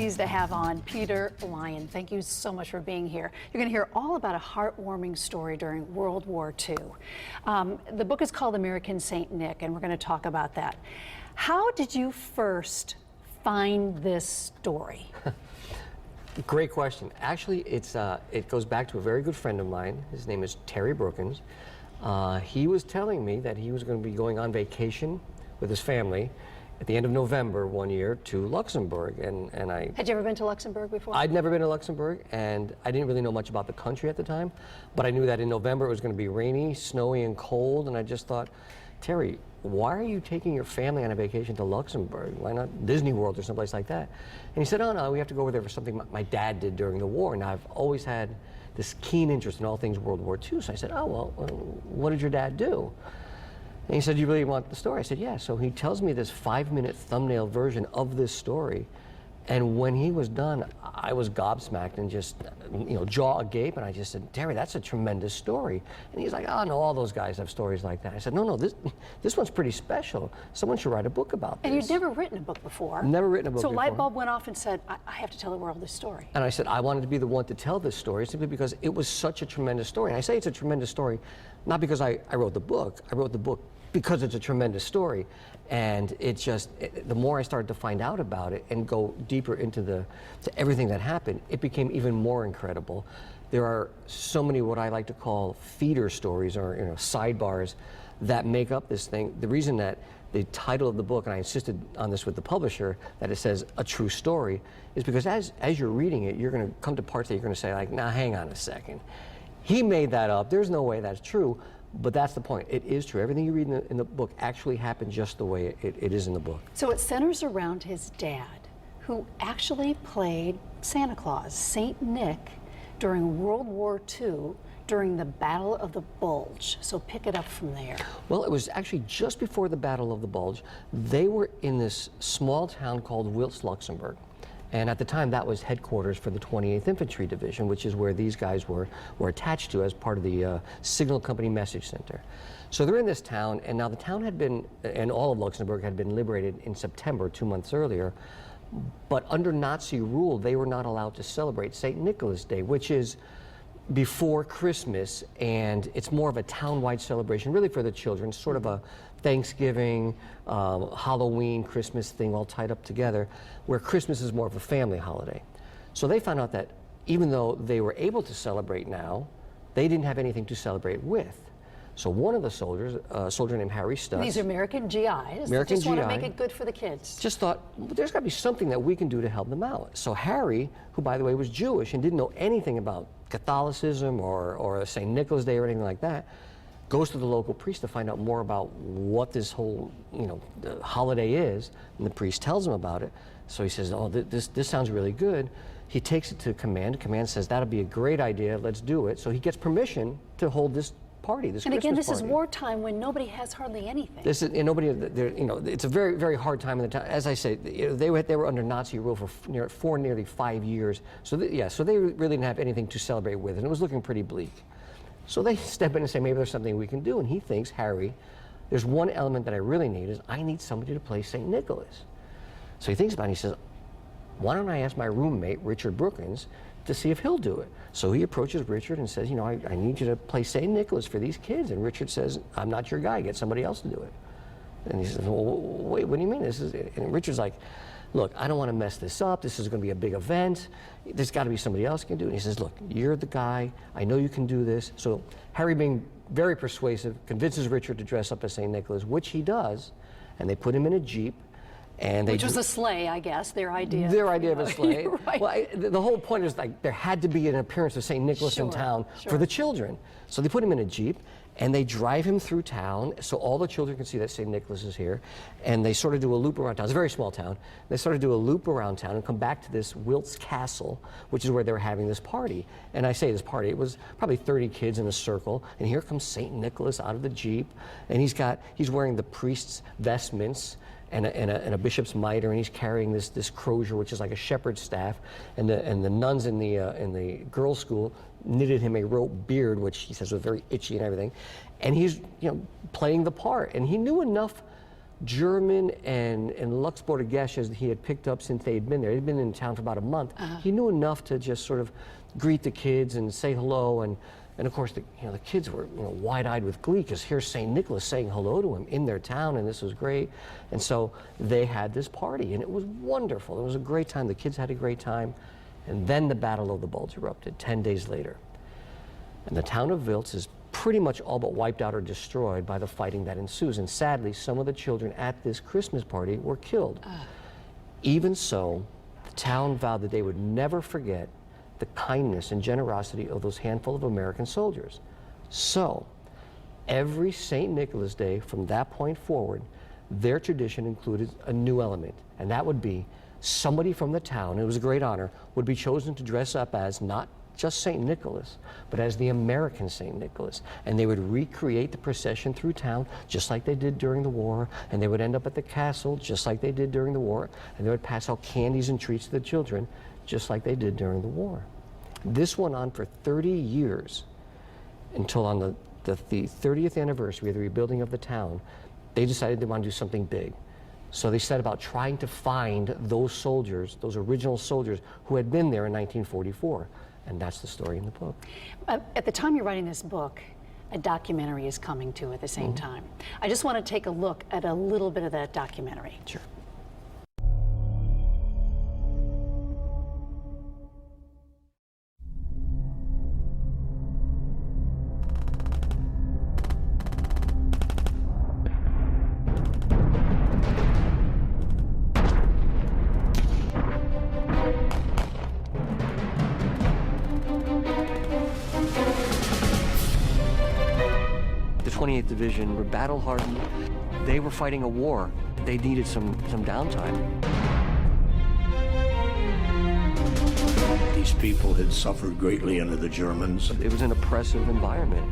pleased to have on Peter Lyon. Thank you so much for being here. You're going to hear all about a heartwarming story during World War II. The book is called American Saint Nick, and we're going to talk about that. How did you first find this story? Great question. Actually, it goes back to a very good friend of mine. His name is Terry Brookins. He was telling me that he was going to be going on vacation with his family at the end of November one year to Luxembourg, and I... Had you ever been to Luxembourg before? I'd never been to Luxembourg, and I didn't really know much about the country at the time, but I knew that in November it was going to be rainy, snowy, and cold, and I just thought, Terry, why are you taking your family on a vacation to Luxembourg? Why not Disney World or someplace like that? And he said, oh no, we have to go over there for something my dad did during the war, and I've always had this keen interest in all things World War II, so I said, oh, well, what did your dad do? And he said, you really want the story? I said, yeah. So he tells me this 5-minute thumbnail version of this story. And when he was done, I was gobsmacked and just, jaw agape. And I just said, Terry, that's a tremendous story. And he's like, oh, no, all those guys have stories like that. I said, no, this one's pretty special. Someone should write a book about this. And you'd never written a book before. Never written a book before. So light bulb went off and said, I have to tell the world this story. And I said, I wanted to be the one to tell this story simply because it was such a tremendous story. And I say it's a tremendous story, not because I wrote the book. I wrote the book because it's a tremendous story, and the more I started to find out about it and go deeper into everything that happened, it became even more incredible. There are so many what I like to call feeder stories, or sidebars, that make up this thing. The reason that the title of the book, and I insisted on this with the publisher, that it says a true story, is because as you're reading it, you're going to come to parts that you're going to say, like, now hang on a second. He made that up. There's no way that's true. But that's the point. It is true. Everything you read in the book actually happened just the way it is in the book. So it centers around his dad, who actually played Santa Claus, Saint Nick, during World War II, during the Battle of the Bulge. So pick it up from there. Well, it was actually just before the Battle of the Bulge. They were in this small town called Wiltz, Luxembourg. And at the time, that was headquarters for the 28th Infantry Division, which is where these guys were attached to as part of the Signal Company Message Center. So they're in this town, and now the town had been, and all of Luxembourg had been liberated in September, 2 months earlier. But under Nazi rule, they were not allowed to celebrate St. Nicholas Day, which is before Christmas, and it's more of a town-wide celebration, really for the children, sort of a Thanksgiving, Halloween, Christmas thing all tied up together, where Christmas is more of a family holiday. So they found out that even though they were able to celebrate now, they didn't have anything to celebrate with. So one of the soldiers, a soldier named Harry Stutz. These are American GIs. American just want to GI, make it good for the kids. Just thought, well, there's got to be something that we can do to help them out. So Harry, who by the way was Jewish and didn't know anything about Catholicism or St. Nicholas Day or anything like that, goes to the local priest to find out more about what this whole the holiday is, and the priest tells him about it. So he says, oh, this sounds really good. He takes it to command. Command says, that'll be a great idea, let's do it. So he gets permission to hold this party, this and Christmas again, this party. Is wartime when nobody has hardly anything. This is, it's a very, very hard time in the town. As I say, they were under Nazi rule for nearly 5 years. So so they really didn't have anything to celebrate with, and it was looking pretty bleak. So they step in and say, maybe there's something we can do. And he thinks, Harry, there's one element that I really need, is I need somebody to play St. Nicholas. So he thinks about it, and he says, why don't I ask my roommate, Richard Brookins, to see if he'll do it. So he approaches Richard and says, I need you to play St. Nicholas for these kids. And Richard says, I'm not your guy, get somebody else to do it. And he says, well, wait, what do you mean? And Richard's like, look, I don't want to mess this up. This is going to be a big event. There's got to be somebody else who can do it. And he says, look, you're the guy. I know you can do this. So Harry, being very persuasive, convinces Richard to dress up as St. Nicholas, which he does. And they put him in a Jeep. Which was a sleigh, I guess, their idea. Their idea of a sleigh. Right. Well, the whole point is, like, there had to be an appearance of St. Nicholas in town for the children. So they put him in a Jeep, and they drive him through town so all the children can see that St. Nicholas is here. And they sort of do a loop around town. It's a very small town. They sort of do a loop around town and come back to this Wiltz Castle, which is where they were having this party. And I say this party, it was probably 30 kids in a circle. And here comes St. Nicholas out of the Jeep. And he's wearing the priest's vestments and a bishop's mitre, and he's carrying this crozier, which is like a shepherd's staff. And the nuns in the girls' school knitted him a rope beard, which he says was very itchy and everything. And he's playing the part, and he knew enough German and Luxembourg gesches that he had picked up since they had been there. They'd been in town for about a month. He knew enough to just sort of greet the kids and say hello, and of course the kids were wide-eyed with glee because here's St. Nicholas saying hello to him in their town, and this was great. And so they had this party, and it was wonderful. It was a great time. The kids had a great time. And then the Battle of the Bulge erupted 10 days later. And the town of Wiltz is pretty much all but wiped out or destroyed by the fighting that ensues. And sadly, some of the children at this Christmas party were killed. Even so, the town vowed that they would never forget the kindness and generosity of those handful of American soldiers. So, every St. Nicholas Day from that point forward, their tradition included a new element, and that would be somebody from the town, it was a great honor, would be chosen to dress up as not just St. Nicholas, but as the American St. Nicholas. And they would recreate the procession through town just like they did during the war, and they would end up at the castle just like they did during the war, and they would pass out candies and treats to the children just like they did during the war. This went on for 30 years until on the 30th anniversary of the rebuilding of the town, they decided they wanted to do something big. So they set about trying to find those soldiers, those original soldiers who had been there in 1944. And that's the story in the book. At the time you're writing this book, a documentary is coming too at the same time. I just want to take a look at a little bit of that documentary. Sure. The 28th Division were battle-hardened. They were fighting a war. They needed some downtime. These people had suffered greatly under the Germans. It was an oppressive environment.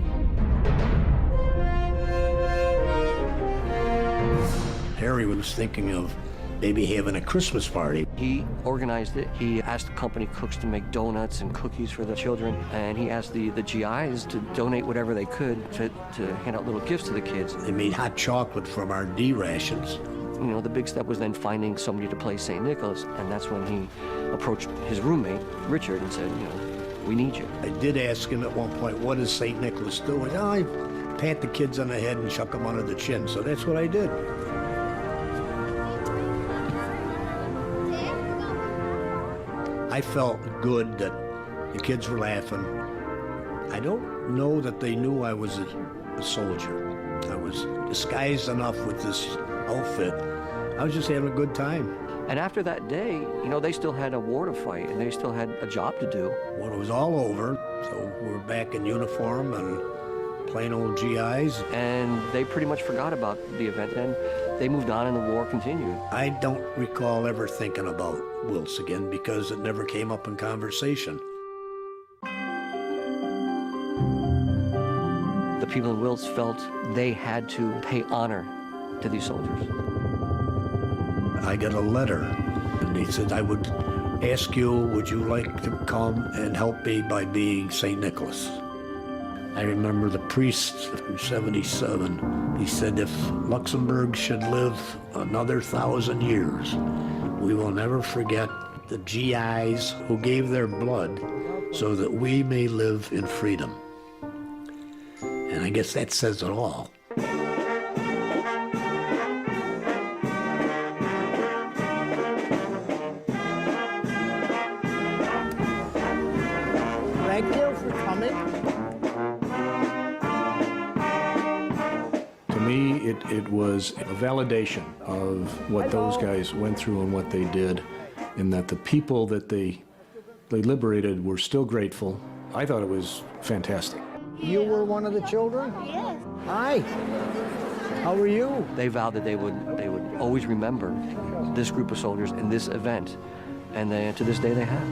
Harry was thinking of maybe having a Christmas party. He organized it. He asked the company cooks to make donuts and cookies for the children, and he asked the GIs to donate whatever they could to hand out little gifts to the kids. They made hot chocolate from our D rations. You know, the big step was then finding somebody to play St. Nicholas, and that's when he approached his roommate, Richard, and said, we need you. I did ask him at one point, what does St. Nicholas do? And I pat the kids on the head and chuck them under the chin, so that's what I did. I felt good that the kids were laughing. I don't know that they knew I was a soldier. I was disguised enough with this outfit. I was just having a good time. And after that day, they still had a war to fight, and they still had a job to do. When it was all over, so we're back in uniform and plain old GIs. And they pretty much forgot about the event, and they moved on and the war continued. I don't recall ever thinking about Wiltz again because it never came up in conversation. The people in Wiltz felt they had to pay honor to these soldiers. I got a letter, and he said, I would ask you, would you like to come and help me by being St. Nicholas? I remember the priest, who's 77, he said, if Luxembourg should live another 1,000 years, we will never forget the GIs who gave their blood so that we may live in freedom. And I guess that says it all. Thank you for coming. To me, it was a validation of what those guys went through and what they did, and that the people that they liberated were still grateful. I thought it was fantastic. You were one of the children? Yes. Hi. How are you? They vowed that they would always remember this group of soldiers in this event, and to this day they have.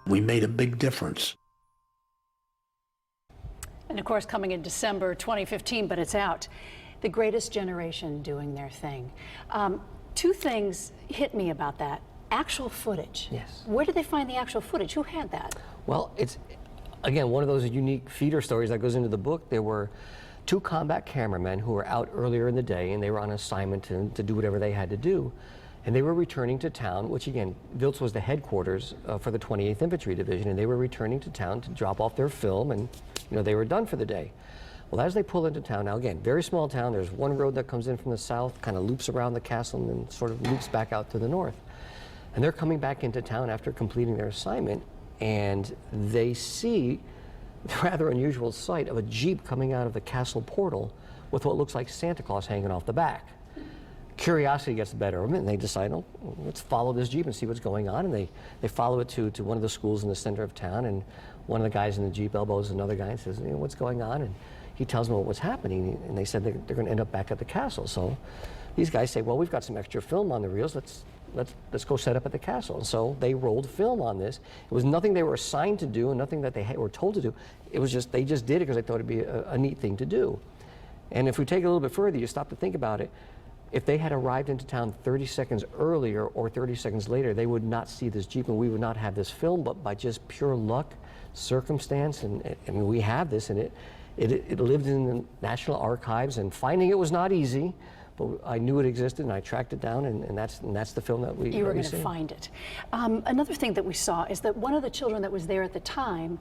We made a big difference. And of course, coming in December 2015, but it's out. The Greatest Generation doing their thing. Two things hit me about that. Actual footage. Yes. Where did they find the actual footage? Who had that? Well, it's, again, one of those unique feeder stories that goes into the book. There were two combat cameramen who were out earlier in the day, and they were on assignment to do whatever they had to do. And they were returning to town, which again, Wiltz was the headquarters for the 28th Infantry Division, and they were returning to town to drop off their film, and they were done for the day. Well, as they pull into town, now again, very small town, there's one road that comes in from the south, kind of loops around the castle, and then sort of loops back out to the north. And they're coming back into town after completing their assignment, and they see the rather unusual sight of a Jeep coming out of the castle portal with what looks like Santa Claus hanging off the back. Curiosity gets the better of them, and they decide, oh, let's follow this Jeep and see what's going on. And they follow it to one of the schools in the center of town, and one of the guys in the Jeep elbows another guy and says, what's going on? And he tells them what's happening, and they said they're going to end up back at the castle. So these guys say, well, we've got some extra film on the reels. Let's go set up at the castle. And so they rolled film on this. It was nothing they were assigned to do and nothing that they were told to do. It was just, they just did it because they thought it'd be a neat thing to do. And if we take it a little bit further, you stop to think about it, if they had arrived into town 30 seconds earlier or 30 seconds later, they would not see this Jeep and we would not have this film, but by just pure luck, circumstance, and I mean, we have this, and it lived in the National Archives, and finding it was not easy. But I knew it existed, and I tracked it down, and that's the film that we. You were going to find it. Another thing that we saw is that one of the children that was there at the time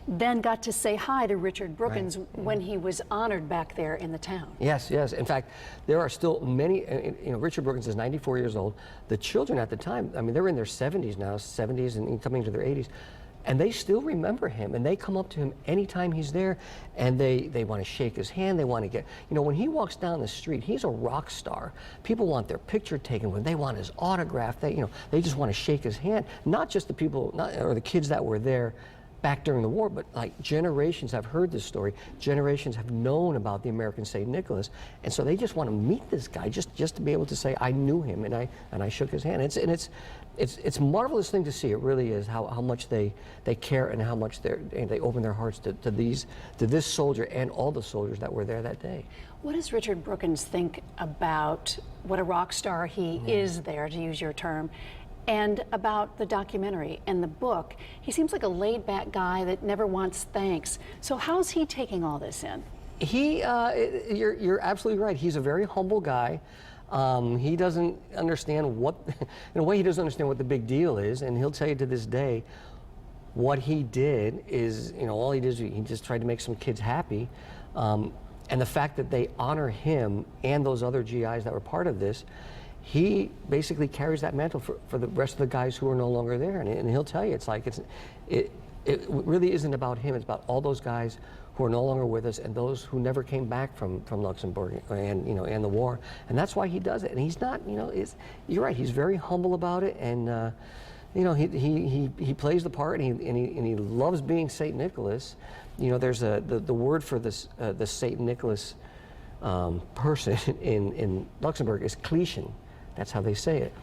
then got to say hi to Richard Brookins when he was honored back there in the town. Yes, yes. In fact, there are still many. Richard Brookins is 94 years old. The children at the time, I mean, they're in their 70s now, 70s and coming to their 80s. And they still remember him, and they come up to him anytime he's there, and they want to shake his hand. They want to get, when he walks down the street, he's a rock star. People want their picture taken with him. They want his autograph. They just want to shake his hand. Not just the people, or the kids that were there back during the war, but like generations have heard this story. Generations have known about the American St. Nicholas, and so they just want to meet this guy, just to be able to say, I knew him, and I shook his hand. It's a marvelous thing to see. It really is how much they care and how much they open their hearts to this soldier and all the soldiers that were there that day. What does Richard Brookins think about what a rock star he is there, to use your term, and about the documentary and the book? He seems like a laid-back guy that never wants thanks. So how's he taking all this in? You're absolutely right. He's a very humble guy. He doesn't understand what, in a way, he doesn't understand what the big deal is, and he'll tell you to this day, what he did is, all he did is he just tried to make some kids happy, and the fact that they honor him and those other GIs that were part of this, he basically carries that mantle for the rest of the guys who are no longer there, and he'll tell you, it's like it really isn't about him. It's about all those guys who are no longer with us, and those who never came back from Luxembourg and the war, and that's why he does it. And he's not, you're right. He's very humble about it, and he plays the part, and he loves being Saint Nicholas. There's the word for this the Saint Nicholas person in Luxembourg is Clichen. That's how they say it.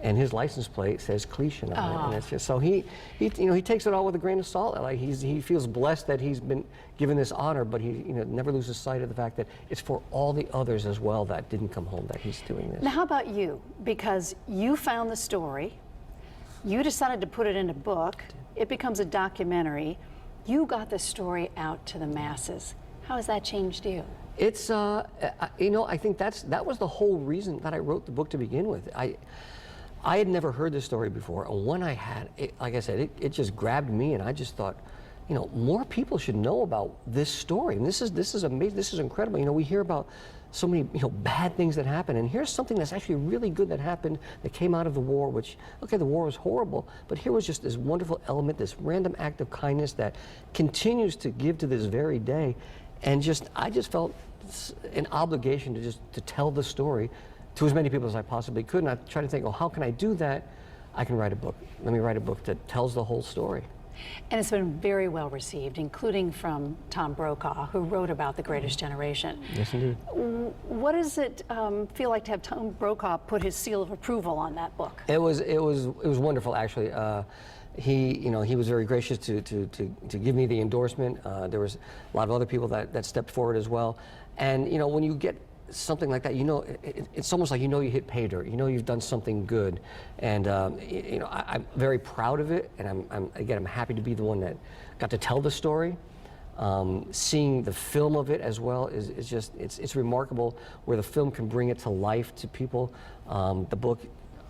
And his license plate says Clichen on it, and it's just, so he takes it all with a grain of salt. Like he feels blessed that he's been given this honor, but he never loses sight of the fact that it's for all the others as well that didn't come home that he's doing this. Now, how about you? Because you found the story, you decided to put it in a book. It becomes a documentary. You got the story out to the masses. How has that changed you? It's I think that was the whole reason that I wrote the book to begin with. I had never heard this story before, and when I had, like I said, it just grabbed me, and I just thought, more people should know about this story. And this is amazing. This is incredible. We hear about so many bad things that happen, and here's something that's actually really good that happened, that came out of the war. Which, okay, the war was horrible, but here was just this wonderful element, this random act of kindness that continues to give to this very day, and I just felt an obligation to tell the story to as many people as I possibly could. And I tried to think, well, how can I do that? I can write a book. Let me write a book that tells the whole story. And it's been very well received, including from Tom Brokaw, who wrote about The Greatest Generation. Yes, indeed. What does it feel like to have Tom Brokaw put his seal of approval on that book? It was wonderful, actually. He was very gracious to give me the endorsement. There was a lot of other people that stepped forward as well. And when you get something like that, you know, it's almost like you know you hit pay dirt. You know you've done something good, and you know, I'm very proud of it, and I'm happy to be the one that got to tell the story. Seeing the film of it as well is just it's remarkable where the film can bring it to life to people. The book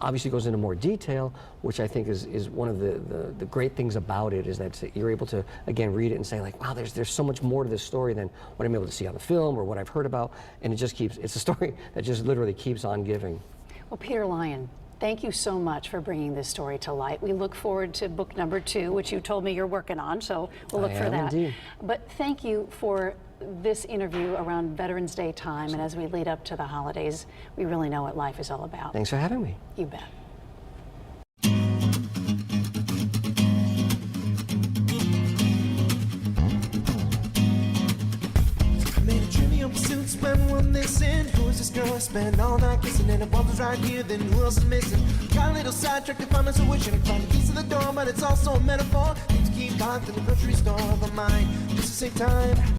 obviously goes into more detail, which I think is one of the great things about it, is that you're able to, again, read it and say, like, wow, there's so much more to this story than what I'm able to see on the film or what I've heard about, and it's a story that just literally keeps on giving. Well, Peter Lyon, thank you so much for bringing this story to light. We look forward to book number 2, which you told me you're working on, so we'll look for that. Indeed. But thank you for this interview around Veterans Day time, and as we lead up to the holidays, we really know what life is all about. Thanks for having me. You bet. Made a trivial pursuit, spend one this in. Who is this girl I spend all night kissing? And if one was right here, then who else is missing? Got a little sidetracked if I'm a wishing to find the keys to the door, but it's also a metaphor. Things keep locked in the grocery store of my mind, just to save time.